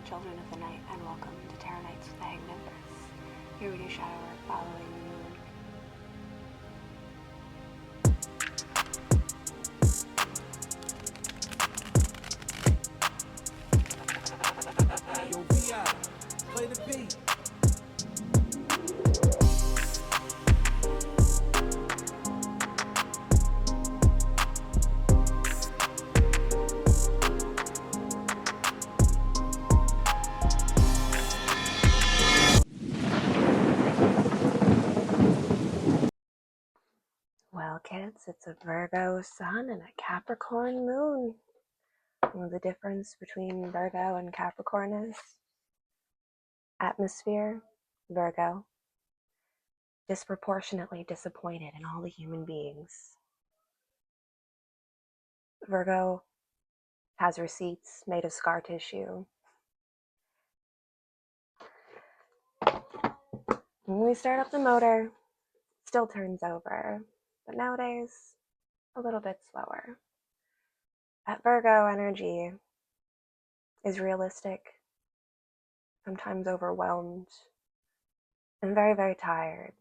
children of the night, and welcome to Tarot Nights with the Hanged Empress. Here we do shadow work following the moon. Yo, VI, play the beat. Well, kids, it's a Virgo sun and a Capricorn moon. Well, the difference between Virgo and Capricorn is atmosphere, Virgo, disproportionately disappointed in all the human beings. Virgo has receipts made of scar tissue. When we start up the motor, it still turns over, but nowadays, a little bit slower. That Virgo energy is realistic, sometimes overwhelmed, and very, very tired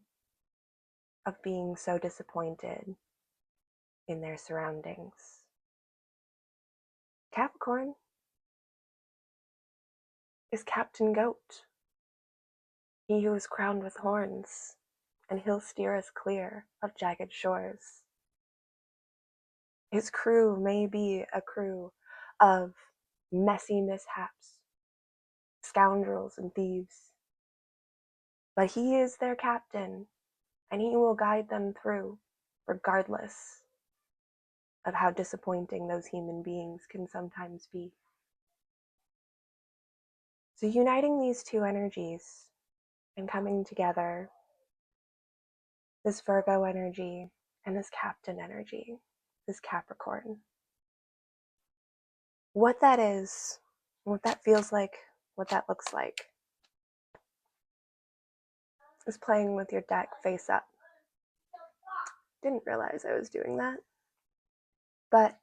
of being so disappointed in their surroundings. Capricorn is Captain Goat, he who is crowned with horns, and he'll steer us clear of jagged shores. His crew may be a crew of messy mishaps, scoundrels and thieves, but he is their captain, and he will guide them through, regardless of how disappointing those human beings can sometimes be. So uniting these two energies and coming together, this Virgo energy and this Captain energy, this Capricorn. What that is, what that feels like, what that looks like, is playing with your deck face up. Didn't realize I was doing that. But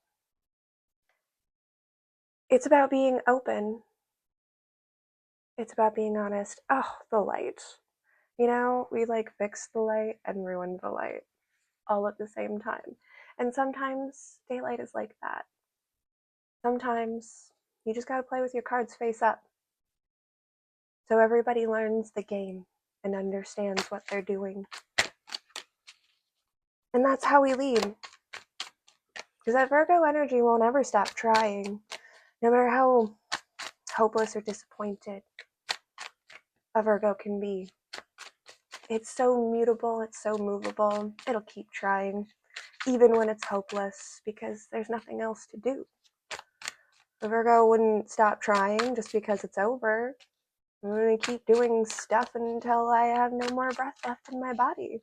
it's about being open. It's about being honest. Oh, the light. You know, we fixed the light and ruined the light all at the same time. And sometimes daylight is like that. Sometimes you just gotta play with your cards face up. So everybody learns the game and understands what they're doing. And that's how we lead. Because that Virgo energy won't ever stop trying, no matter how hopeless or disappointed a Virgo can be. It's so mutable, it's so movable, it'll keep trying, even when it's hopeless, because there's nothing else to do. The Virgo wouldn't stop trying just because it's over. I'm going to keep doing stuff until I have no more breath left in my body.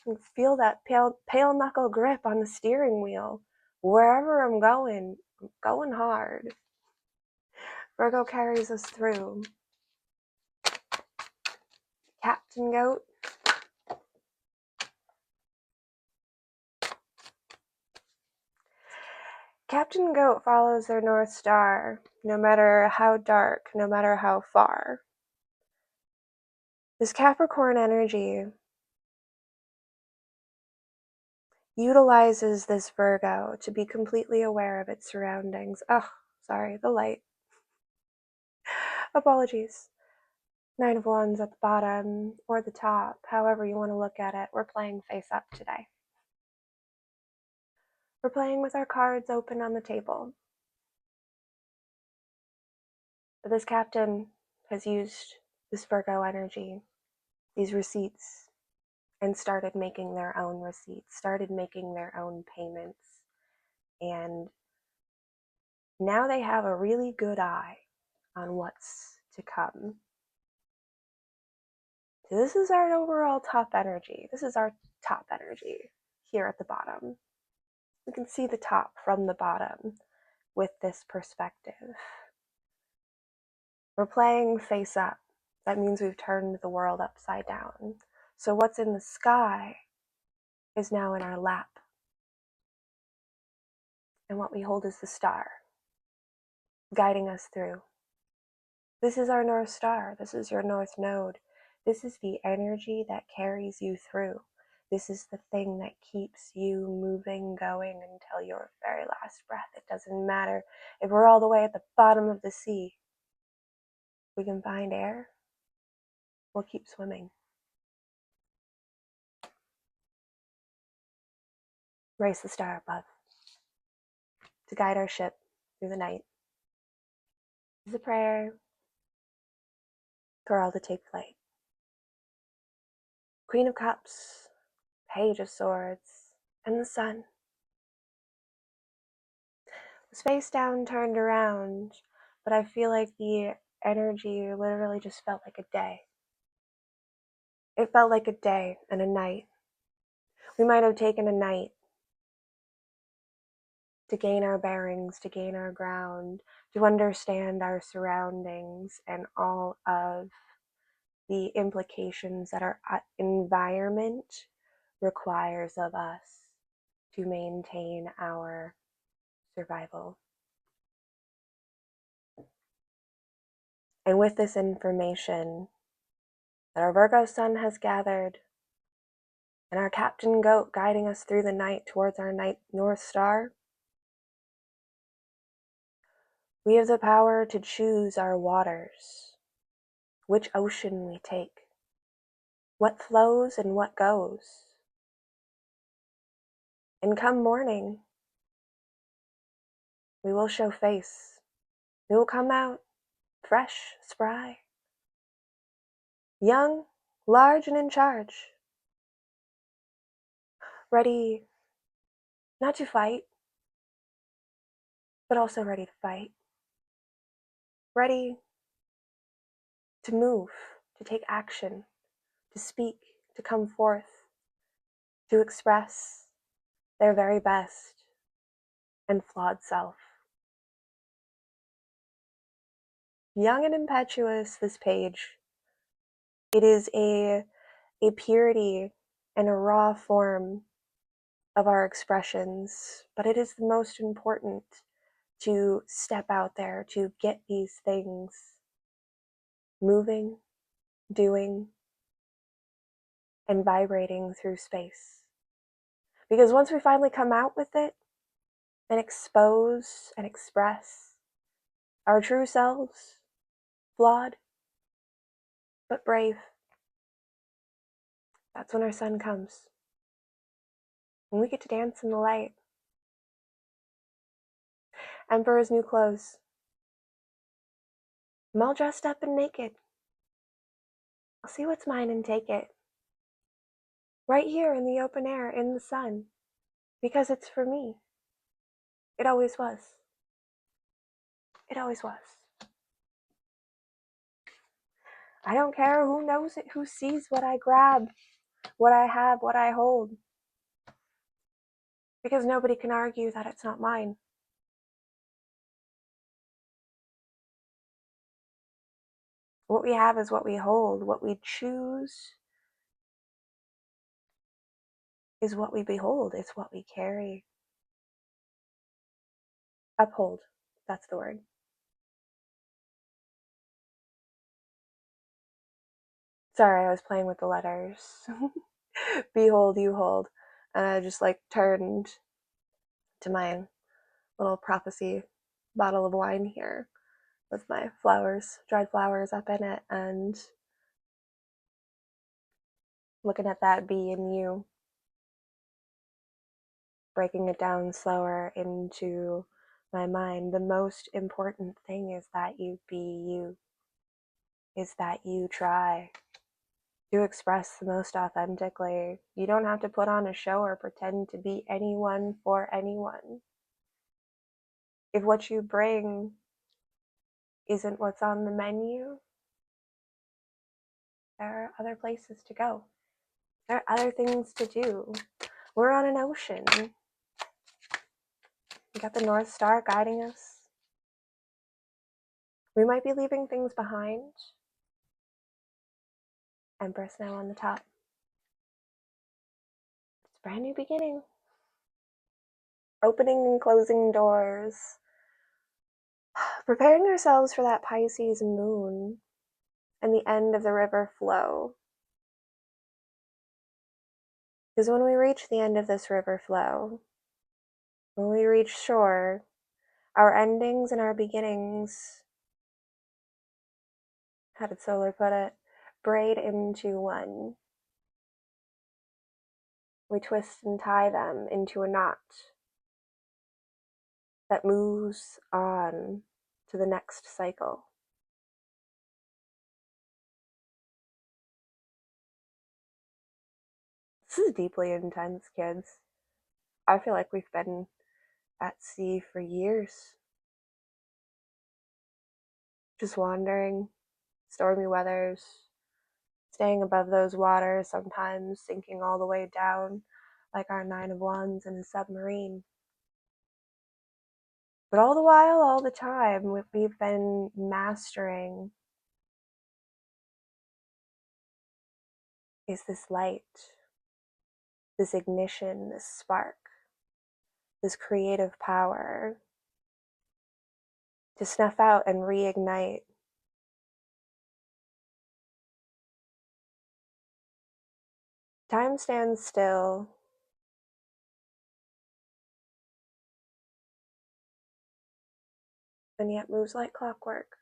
And feel that pale knuckle grip on the steering wheel. Wherever I'm going hard. Virgo carries us through. Captain Goat. Captain Goat follows their North Star, no matter how dark, no matter how far. This Capricorn energy utilizes this Virgo to be completely aware of its surroundings. Oh, sorry, the light. Apologies. 9 of Wands at the bottom or the top, however you want to look at it. We're playing face up today. We're playing with our cards open on the table. This captain has used this Virgo energy, these receipts, and started making their own receipts, started making their own payments. And now they have a really good eye on what's to come. So this is our overall top energy. This is our top energy here at the bottom. You can see the top from the bottom with this perspective. We're playing face up. That means we've turned the world upside down. So what's in the sky is now in our lap. And what we hold is the star, guiding us through. This is our North Star. This is your North Node. This is the energy that carries you through. This is the thing that keeps you moving, going until your very last breath. It doesn't matter if we're all the way at the bottom of the sea. We can find air. We'll keep swimming. Raise the star above to guide our ship through the night. This is a prayer for all to take flight. Queen of Cups, Page of Swords, and the Sun. Was face down, turned around, but I feel like the energy literally just felt like a day. It felt like a day and a night. We might have taken a night to gain our bearings, to gain our ground, to understand our surroundings and all of the implications that our environment requires of us to maintain our survival. And with this information that our Virgo sun has gathered, and our Captain Goat guiding us through the night towards our night North Star, we have the power to choose our waters, which ocean we take, what flows and what goes. And come morning, we will show face. We will come out fresh, spry, young, large, and in charge, ready not to fight, but also ready to fight, ready to move, to take action, to speak, to come forth, to express their very best and flawed self. Young and impetuous, this page. It is a purity and a raw form of our expressions, but it is the most important to step out there, to get these things moving, doing, and vibrating through space. Because once we finally come out with it and expose and express our true selves, flawed but brave, that's when our sun comes. And we get to dance in the light. Emperor's new clothes. I'm all dressed up and naked. I'll see what's mine and take it. Right here in the open air, in the sun. Because it's for me. It always was. It always was. I don't care who knows it, who sees what I grab, what I have, what I hold. Because nobody can argue that it's not mine. What we have is what we hold. What we choose is what we behold. It's what we carry. Uphold. That's the word. Sorry, I was playing with the letters. Behold, you hold. And I just turned to my little prophecy bottle of wine here with my flowers, dried flowers up in it, and looking at that be in you, breaking it down slower into my mind. The most important thing is that you be you, is that you try to express the most authentically. You don't have to put on a show or pretend to be anyone for anyone. If what you bring isn't what's on the menu, there are other places to go. There are other things to do. We're on an ocean. We got the North Star guiding us. We might be leaving things behind. Empress now on the top. It's a brand new beginning. Opening and closing doors. Preparing ourselves for that Pisces moon and the end of the river flow. Because when we reach the end of this river flow, when we reach shore, our endings and our beginnings, how did Solar put it? Braid into one. We twist and tie them into a knot that moves on to the next cycle. This is deeply intense, kids. I feel like we've been at sea for years. Just wandering, stormy weathers, staying above those waters, sometimes sinking all the way down like our Nine of Wands in a submarine. But all the while, all the time, we've been mastering is this light, this ignition, this spark, this creative power to snuff out and reignite. Time stands still, and yet moves like clockwork.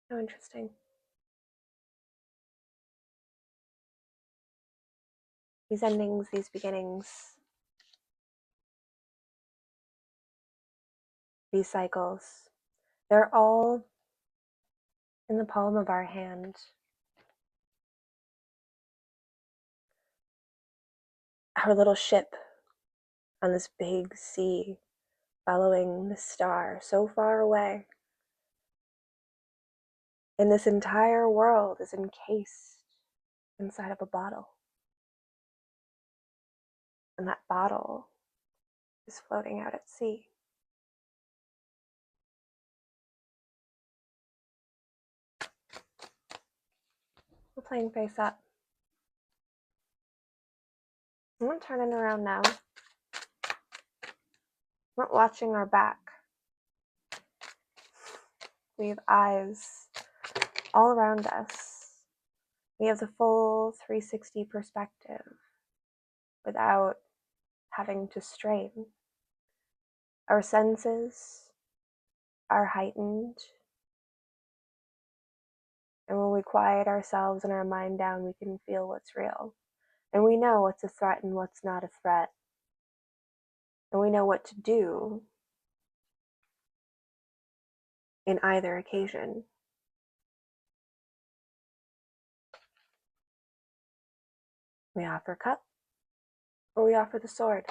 How interesting. These endings, these beginnings, these cycles, they're all in the palm of our hand. Our little ship on this big sea, following the star so far away. And this entire world is encased inside of a bottle. And that bottle is floating out at sea. We're playing face up. I'm not turning around now. We're not watching our back. We have eyes all around us. We have the full 360 perspective without having to strain. Our senses are heightened. And when we quiet ourselves and our mind down, we can feel what's real. And we know what's a threat and what's not a threat. And we know what to do in either occasion. We offer cup or we offer the sword.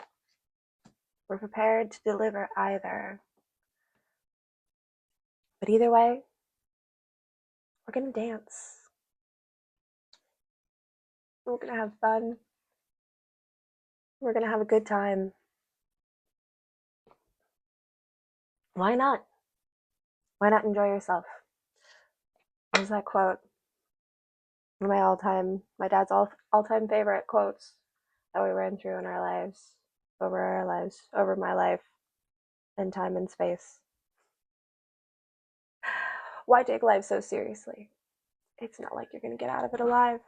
We're prepared to deliver either. But either way, we're going to dance. We're going to have fun. We're going to have a good time. Why not? Why not enjoy yourself? What is that quote? One of my dad's all-time favorite quotes that we ran through in our lives, over my life, and time and space. Why take life so seriously? It's not like you're going to get out of it alive.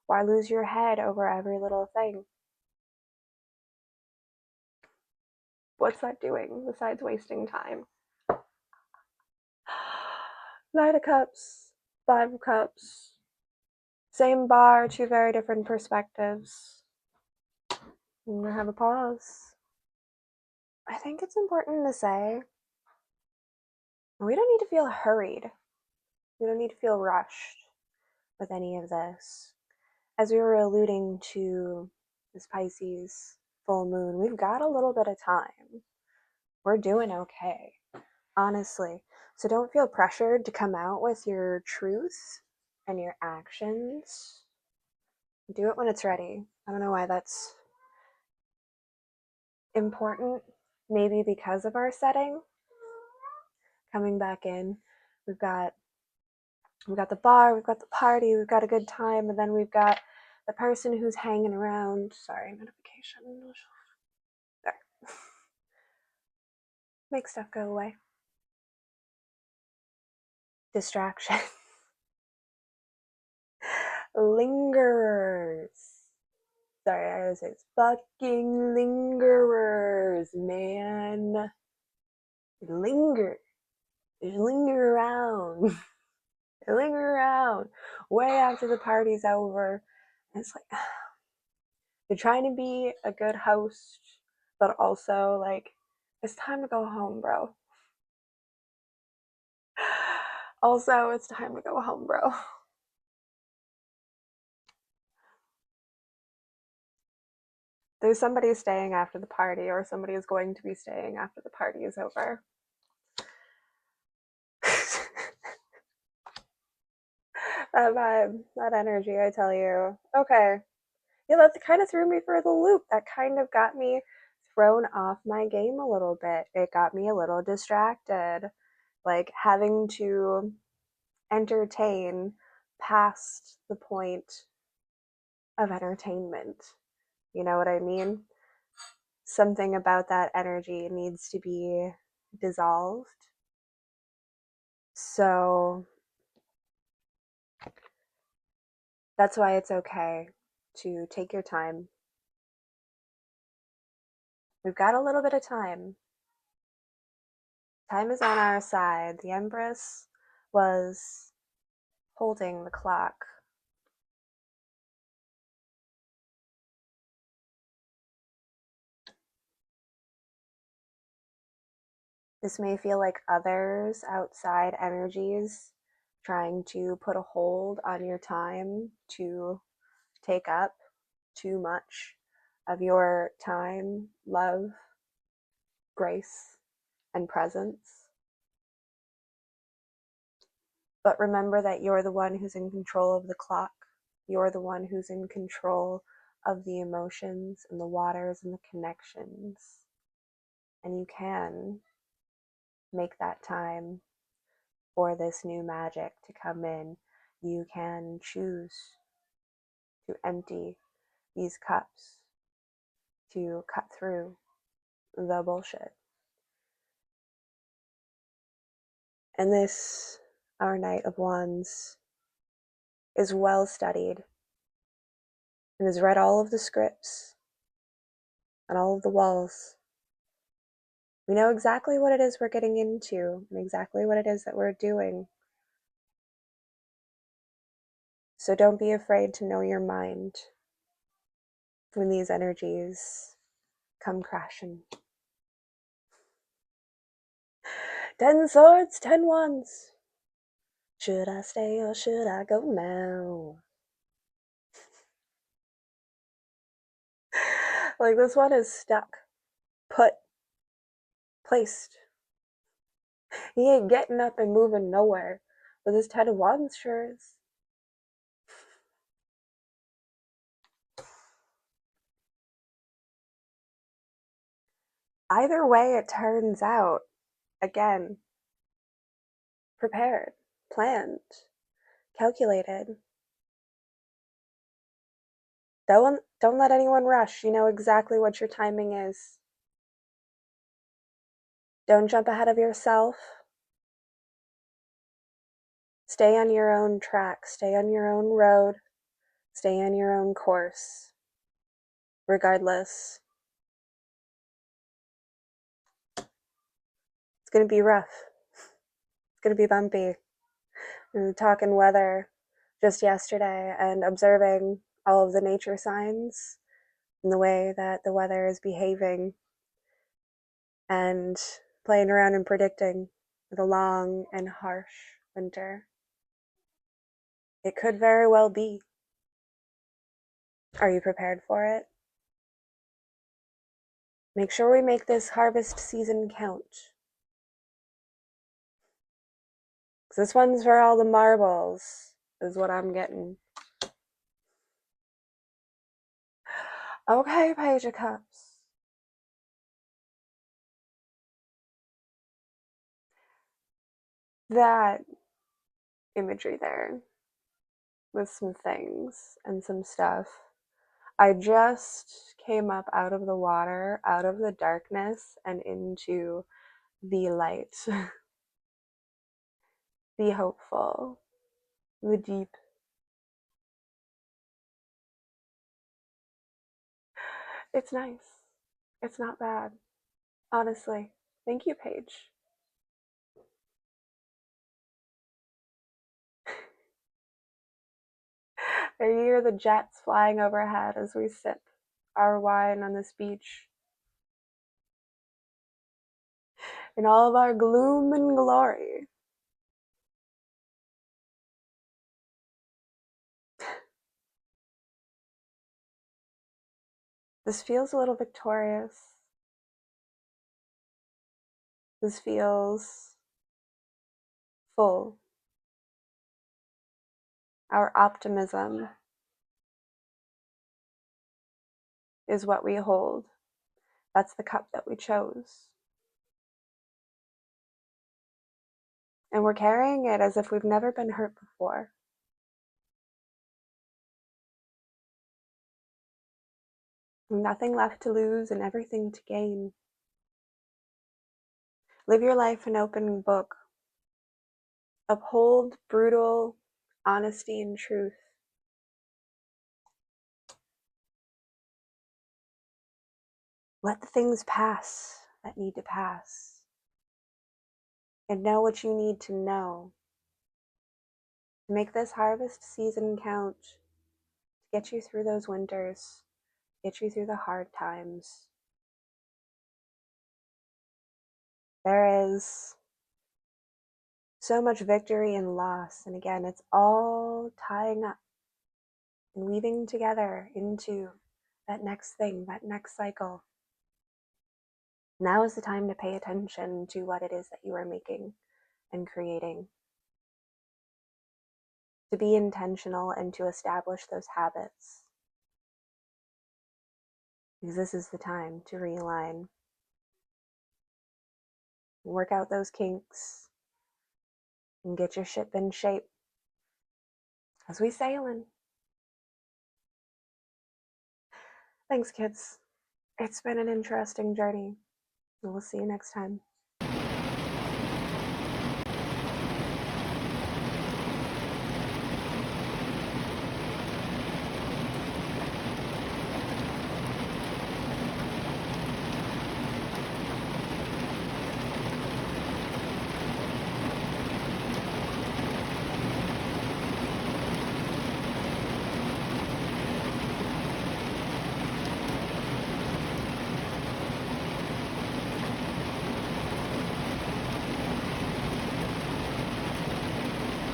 Why lose your head over every little thing? What's that doing besides wasting time? Knight of Cups, Five of Cups. Same bar, two very different perspectives. I'm going to have a pause. I think it's important to say we don't need to feel hurried. We don't need to feel rushed with any of this. As we were alluding to this Pisces full moon, we've got a little bit of time. We're doing okay, honestly. So don't feel pressured to come out with your truth and your actions. Do it when it's ready. I don't know why that's important. Maybe because of our setting. Coming back in, we've got the bar, we've got the party, we've got a good time, and then we've got the person who's hanging around. Sorry, notification. There. make stuff go away. Distraction. Lingerers. Sorry, I was saying fucking lingerers, man. Linger. They linger around. They linger around way after the party's over. And it's like, you're trying to be a good host, but also like, it's time to go home, bro. Also, it's time to go home, bro. There's somebody staying after the party, or somebody is going to be staying after the party is over. That vibe, that energy, I tell you. Okay. Yeah, that kind of threw me for the loop. That kind of got me thrown off my game a little bit. It got me a little distracted. Like having to entertain past the point of entertainment. You know what I mean? Something about that energy needs to be dissolved. So that's why it's okay to take your time. We've got a little bit of time. Time is on our side. The Empress was holding the clock. This may feel like others, outside energies, trying to put a hold on your time to take up too much of your time, love, grace, and presence. But remember that you're the one who's in control of the clock. You're the one who's in control of the emotions and the waters and the connections. And you can make that time for this new magic to come in. You can choose to empty these cups, to cut through the bullshit. And this, our Knight of Wands, is well studied and has read all of the scripts on all of the walls. We know exactly what it is we're getting into and exactly what it is that we're doing. So don't be afraid to know your mind when these energies come crashing. 10 swords, 10 wands. Should I stay or should I go now? Like, this one is stuck, put, placed. He ain't getting up and moving nowhere. But this 10 of wands sure is. Either way it turns out, again, prepared, planned, calculated. Don't let anyone rush. You know exactly what your timing is. Don't jump ahead of yourself. Stay on your own track. Stay on your own road. Stay on your own course. Regardless. It's going to be rough. It's going to be bumpy. We were talking weather just yesterday and observing all of the nature signs and the way that the weather is behaving and playing around and predicting the long and harsh winter. It could very well be. Are you prepared for it? Make sure we make this harvest season count. Because this one's for all the marbles, is what I'm getting. Okay, Page of Cups. That imagery there with some things and some stuff. I just came up out of the water, out of the darkness, and into the light, the hopeful, the deep. It's nice. It's not bad. Honestly. Thank you, Paige. I hear the jets flying overhead as we sip our wine on this beach. In all of our gloom and glory. This feels a little victorious. This feels full. Our optimism is what we hold. That's the cup that we chose. And we're carrying it as if we've never been hurt before. Nothing left to lose and everything to gain. Live your life an open book. Uphold brutal honesty and truth. Let the things pass that need to pass. And know what you need to know. Make this harvest season count. To get you through those winters. Get you through the hard times. There is so much victory and loss. And again, it's all tying up and weaving together into that next thing, that next cycle. Now is the time to pay attention to what it is that you are making and creating. To be intentional and to establish those habits. Because this is the time to realign. Work out those kinks. And get your ship in shape. As we sailin'. Thanks, kids. It's been an interesting journey. And we'll see you next time.